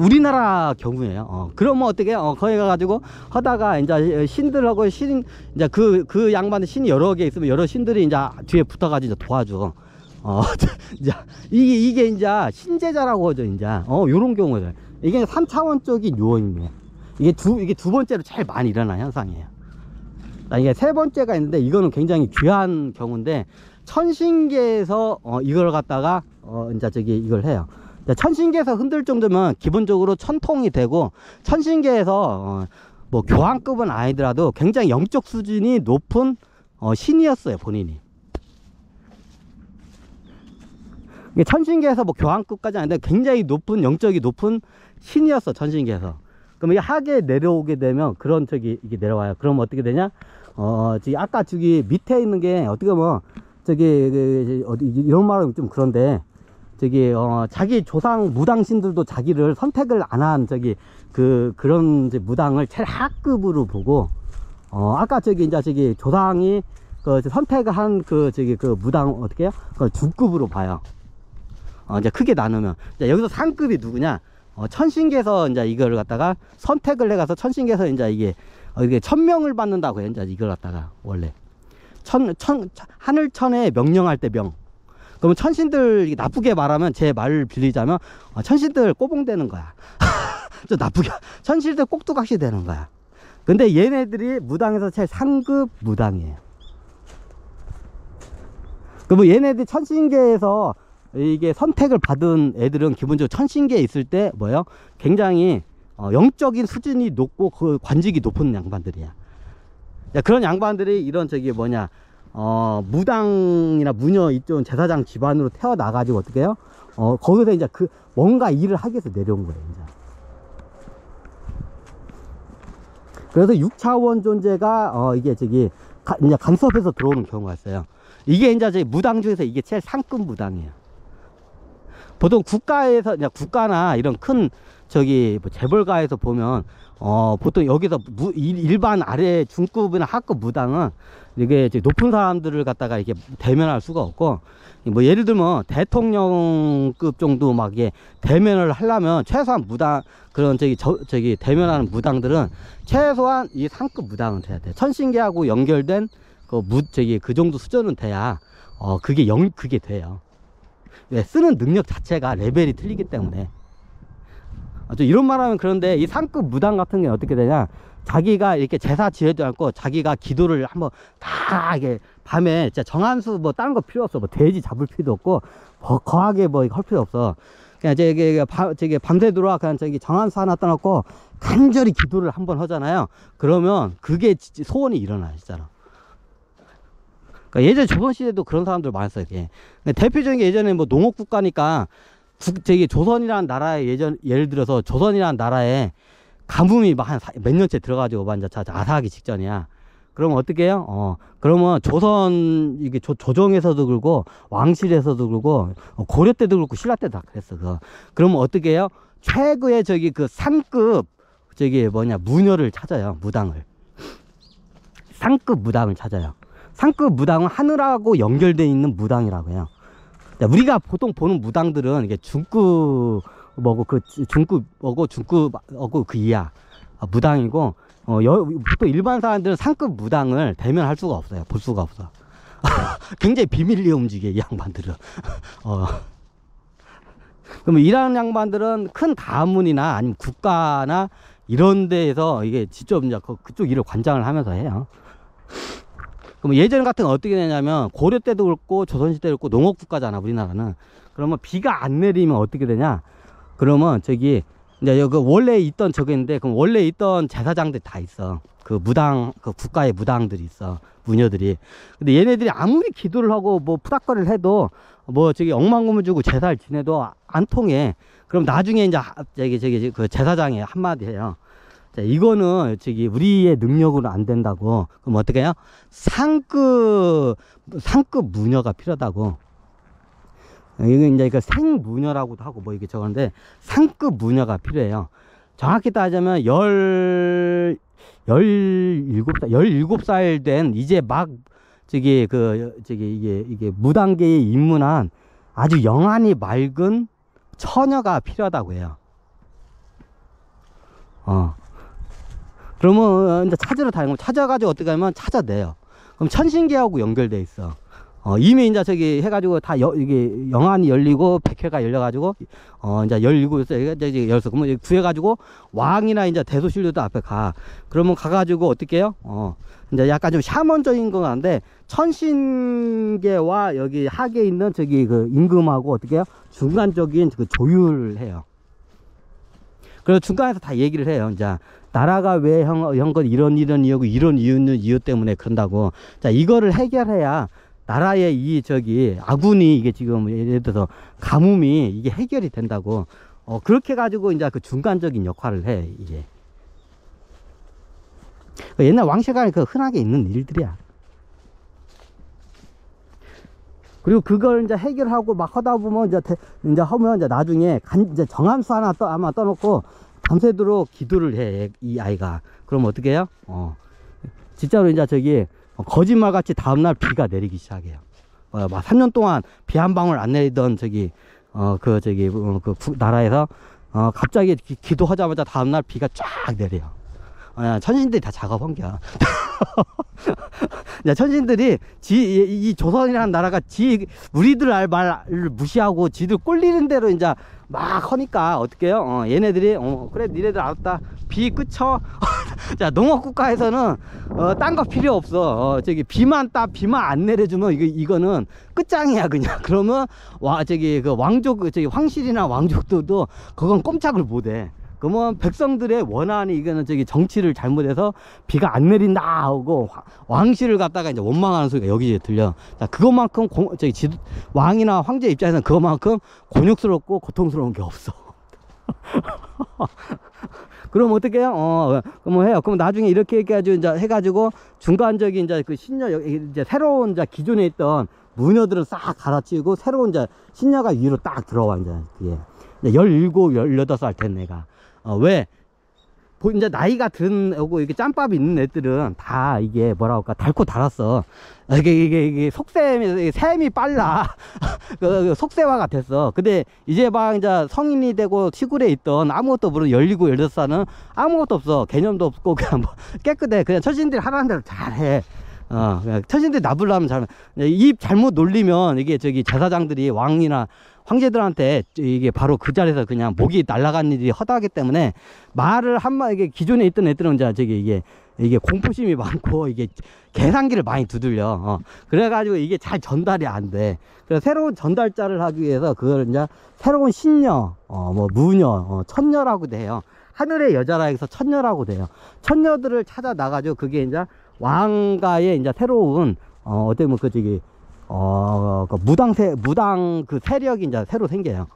우리나라 경우에요. 그러면 어떻게 거기 가가지고 하다가 이제 신들하고 이제 그 양반의 신이 여러 개 있으면 여러 신들이 이제 뒤에 붙어가지고 도와줘. 이제 이게 이제 신제자라고 하죠. 이제 요런 경우들. 이게 3차원적인 요인이에요. 이게 두 번째로 제일 많이 일어나는 현상이에요. 이게 세 번째가 있는데 이거는 굉장히 귀한 경우인데, 천신계에서 이걸 갖다가 이제 이걸 해요. 천신계에서 흔들 정도면 기본적으로 천통이 되고, 천신계에서 뭐 교황급은 아니더라도 굉장히 영적 수준이 높은 신이었어요, 본인이. 천신계에서 뭐 교황급까지 아닌데 굉장히 높은 영적이 높은 신이었어, 천신계에서. 그럼 이게 하계에 내려오게 되면 그런 이게 내려와요. 그럼 어떻게 되냐? 아까 밑에 있는 게 어떻게 보면 이런 말은 좀 그런데, 자기 조상 무당신들도 자기를 선택을 안 한 그런 이제 무당을 제일 하급으로 보고, 아까 이제 조상이 선택을 한 그 무당 어떻게 해요? 그걸 중급으로 봐요. 이제 크게 나누면. 여기서 상급이 누구냐? 천신계에서 이제 이걸 갖다가 선택을 해가서 천신계에서 이제 이게 1000명을 받는다고 해요. 이제 이걸 갖다가 원래 하늘천에 명령할 때 명. 그러면 천신들, 나쁘게 말하면, 제 말을 빌리자면 천신들 꼬봉되는 거야. 좀 나쁘게 천신들 꼭두각시 되는 거야. 근데 얘네들이 무당에서 제일 상급 무당이에요. 그러면 얘네들이 천신계에서 이게 선택을 받은 애들은 기본적으로 천신계에 있을 때 뭐예요? 굉장히 영적인 수준이 높고 그 관직이 높은 양반들이야. 그런 양반들이 이런 무당이나 무녀 이쪽 제사장 집안으로 태어나가지고 어떻게 해요? 거기서 이제 뭔가 일을 하기 위해서 내려온 거예요, 이제. 그래서 6차원 존재가 이게 이제 간섭해서 들어오는 경우가 있어요. 이게 이제 무당 중에서 이게 제일 상급 무당이에요. 보통 국가나 이런 큰 뭐 재벌가에서 보면 보통 여기서 일반 아래 중급이나 하급 무당은 이게 높은 사람들을 갖다가 이렇게 대면할 수가 없고, 뭐 예를 들면 대통령급 정도 막 이게 대면을 하려면 최소한 무당, 그런 대면하는 무당들은 최소한 이 상급 무당은 돼야 돼. 천신계하고 연결된 그 정도 수준은 돼야 그게 돼요. 왜? 쓰는 능력 자체가 레벨이 틀리기 때문에. 이런 말하면 그런데, 이 상급 무당 같은 게 어떻게 되냐, 자기가 이렇게 제사 지내지 않고 자기가 기도를 한번 다 이게 밤에 진짜 정한수 뭐 다른 거 필요 없어. 뭐 돼지 잡을 필요도 없고 거하게 뭐 할 필요 없어. 그냥 밤새도록 그냥 정한수 하나 떠놓고 간절히 기도를 한번 하잖아요. 그러면 그게 소원이 일어나요, 진짜로. 예전 조선시대도 그런 사람들 많았어요. 대표적인 게, 예전에 뭐 농업국가니까 조선이라는 나라에, 예를 들어서 조선이라는 나라에 가뭄이 막 몇 년째 들어가지고 완전 아사하기 직전이야. 그러면 어떻게 해요? 그러면 이게 조정에서도 그러고 왕실에서도 그러고 고려 때도 그렇고 신라 때도 다 그랬어. 그러면 어떻게 해요? 최고의 상급 무녀를 찾아요. 무당을. 상급 무당을 찾아요. 상급 무당은 하늘하고 연결되어 있는 무당이라고 해요. 우리가 보통 보는 무당들은 이게 중급하고 그 이하 무당이고, 보통 일반 사람들은 상급 무당을 대면할 수가 없어요. 볼 수가 없어. 굉장히 비밀리에 움직여, 이 양반들은. 그러면 이런 양반들은 큰 가문이나 아니면 국가나 이런 데에서 이게 직접 이제 그쪽 일을 관장을 하면서 해요. 그럼 예전 같은 건 어떻게 되냐면, 고려 때도 그렇고 조선시대 때도 그렇고 농업국가잖아, 우리나라는. 그러면 비가 안 내리면 어떻게 되냐? 그러면 이제 여기 원래 있던 있는데, 그럼 원래 있던 제사장들이 다 있어. 국가의 무당들이 있어, 무녀들이. 근데 얘네들이 아무리 기도를 하고 뭐 푸닥거리를 해도 억만금을 주고 제사를 지내도 안 통해. 그럼 나중에 이제 그 제사장이 한마디 해요. 자, 이거는 우리의 능력으로 안 된다고. 그럼 어떻게 해요? 상급 무녀가 필요하다고. 이건 이제 생무녀라고도 하고 뭐 이게 저건데, 상급 무녀가 필요해요. 정확히 따지면 17살 된 이제 막 이게 무당계에 입문한 아주 영안이 맑은 처녀가 필요하다고 해요. 그러면 이제 찾으러 다니고, 찾아가지고 어떻게 하면 찾아내요. 그럼 천신계하고 연결돼 있어. 이미 이제 저기 해가지고 다 이게 영안이 열리고 백회가 열려가지고 이제 열리고 이제 열서 그러면 구해가지고 왕이나 이제 대소신료도 앞에 가. 그러면 가가지고 어떻게 해요? 이제 약간 좀 샤먼적인 건 한데 천신계와 여기 하계에 있는 저기 그 임금하고 어떻게 해요? 중간적인 그 조율을 해요. 그래서 중간에서 다 얘기를 해요. 이제 나라가 왜 형건 이런 이유고 이런 이유 때문에 그런다고. 자, 이거를 해결해야 나라의 이 저기 아군이 이게 지금 예를 들어서 가뭄이 이게 해결이 된다고. 그렇게 가지고 이제 그 중간적인 역할을 해 이게. 옛날 왕실간에 그 흔하게 있는 일들이야. 그리고 그걸 이제 해결하고 막 하다 보면 이제 하면 이제 나중에 이제 정함수 하나 아마 떠놓고 밤새도록 기도를 해 이 아이가. 그럼 어떻게 해요? 진짜로 이제 저기 거짓말같이 다음날 비가 내리기 시작해요. 막 3년 동안 비 한 방울 안 내리던 저기 나라에서 갑자기 기도하자마자 다음날 비가 쫙 내려요. 천신들이 다 작업한 거야. 천신들이 이 조선이라는 나라가 우리들 말을 무시하고 지들 꼴리는 대로 이제 막 하니까 어떻게 해요? 얘네들이 그래 니네들 알았다, 비 그쳐. 자, 농업국가에서는 딴 거 필요 없어. 저기 비만 안 내려주면 이거는 끝장이야 그냥. 그러면 그 왕족, 황실이나 왕족들도 그건 꼼짝을 못해. 그러면 백성들의 원한이 이거는 정치를 잘못해서 비가 안 내린다 하고 왕실을 갖다가 이제 원망하는 소리가 여기저기 들려. 자, 그것만큼 왕이나 황제 입장에서는 그것만큼 곤욕스럽고 고통스러운 게 없어. 그럼 어떻게 해요? 그럼 해요. 그럼 나중에 이렇게 해가지고 중간적인 그 신녀, 이제 새로운 기존에 있던 무녀들은 싹 갈아치우고 새로운 신녀가 위로 딱 들어와 이제 그게 17, 18살 된 애가. 왜? 이제 나이가 든 오고 이게 짬밥이 있는 애들은 다 이게 뭐라고 할까, 닳고 닳았어. 이게 샘이 빨라. 그 속세화가 됐어. 근데 이제 막 이제 성인이 되고 시골에 있던 아무것도 모르는 17, 18살은 아무것도 없어. 개념도 없고 그냥 뭐 깨끗해. 그냥 천신들이 하라는 대로 잘해. 그냥 천신들이 나불라면 입 잘못 놀리면 이게 제사장들이 왕이나 황제들한테 이게 바로 그 자리에서 그냥 목이 날아간 일이 허다하기 때문에 말을 이게 기존에 있던 애들은 이게 공포심이 많고 이게 계산기를 많이 두들려. 그래가지고 이게 잘 전달이 안 돼. 그래서 새로운 전달자를 하기 위해서 그걸 이제 새로운 신녀, 뭐 무녀, 천녀라고도 해요. 하늘의 여자라 해서 천녀라고 돼요. 천녀들을 찾아 나가지고 그게 이제 왕가의 이제 새로운 어떻게 보면 무당 그 세력이 이제 새로 생겨요.